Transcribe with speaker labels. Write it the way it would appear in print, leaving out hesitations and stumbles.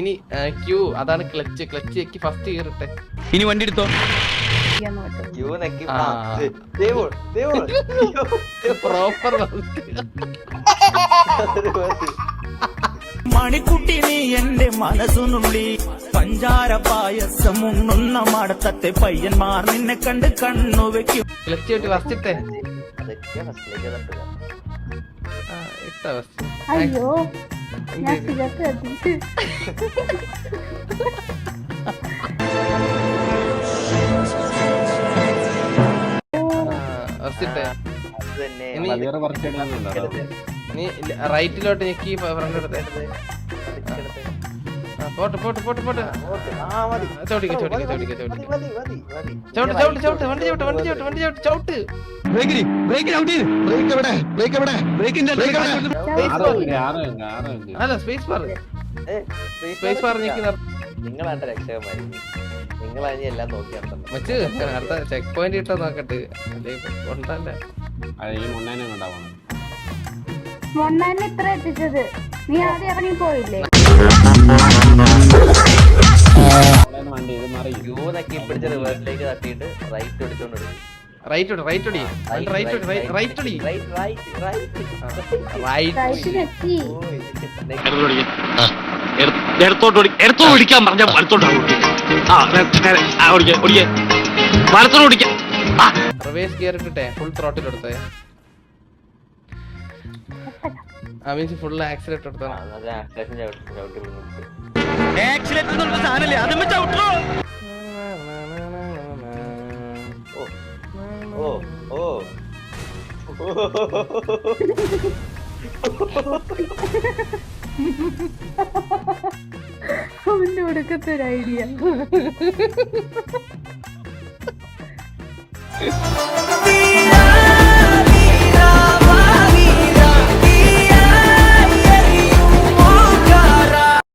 Speaker 1: ഇനി ക്യൂ അതാണ് ക്ലച്ച് ഞെക്കി ഫസ്റ്റ് കയറട്ടെ.
Speaker 2: ഇനി വണ്ടി എടുത്തോ.
Speaker 1: പ്രോപ്പർ
Speaker 3: മണിക്കുട്ടി നീ എന്റെ മനസ്സുനുള്ളി പഞ്ചാര പായസം ഉണ്ണുന്ന മടത്തത്തെ പയ്യന്മാർ നിന്നെ കണ്ട് കണ്ണു വെക്കും.
Speaker 1: ക്ലച്ച് കിട്ടി ഫസ്റ്റ് ഇട്ടേ. ഇട്ട ഫസ്റ്റ്.
Speaker 4: അയ്യോ ഞാൻ സിഗരറ്റ് കത്തിച്ച്.
Speaker 1: ഫസ്റ്റ് ഇട്ടേ. നീ റൈറ്റിലോട്ട് ഞെക്കി ഫ്രണ്ട് എടുത്തേ. പോട്ട് പോട്ട് പോട്ട് പോട്ട് ചവിട്ടിക്ക ചവിട്ടിക്ക ചവിട്ടിക്ക ചവിട്ടിക്ക ചവിട്ട് ചവിട്ട് ചവിട്ട് വണ്ടി ചവിട്ട് വണ്ടി ചവിട്ട് വണ്ടി ചവിട്ട് ചവിട്ട്. അല്ല സ്പേസ് ബാർ സ്പേസ് ബാർ ഞെക്കി
Speaker 5: നിങ്ങളാണ്ട് രക്ഷകന്മാരി. നിങ്ങളാണ് എല്ലാം നോക്കിയാൽ
Speaker 1: വെച്ച് അടുത്ത ചെക്ക് പോയിന്റ് ഇട്ടോ നോക്കട്ടെ. കൊണ്ടല്ലേ
Speaker 4: മൊണ്ണാനെ ഇത്ര എത്തിച്ചത്. നീ ആദ്യം ഇറങ്ങി പോയില്ലേ?
Speaker 5: യൂന്നൊക്കെ പിടിച്ച റിവേഴ്സിലേക്ക് തട്ടിയിട്ട് റൈറ്റ് അടിച്ചോണ്ട്
Speaker 1: റൈറ്റ് റൈറ്റ് അടി റൈറ്റ് റൈറ്റ് അടി
Speaker 2: എടുത്തോടിക്കാൻ പറഞ്ഞ വലത്തോടിക്കാം.
Speaker 1: റിവേഴ്സ് ഗിയർ ഇട്ടിട്ടെ ഫുൾ ത്രോട്ടിൽ എടുത്തേ. മീൻസ് ഫുൾ ആക്സിലേറ്റർ എടുത്തോ.
Speaker 4: അവന്റെ ഒടുക്കത്തെ ഒരു ഐഡിയ.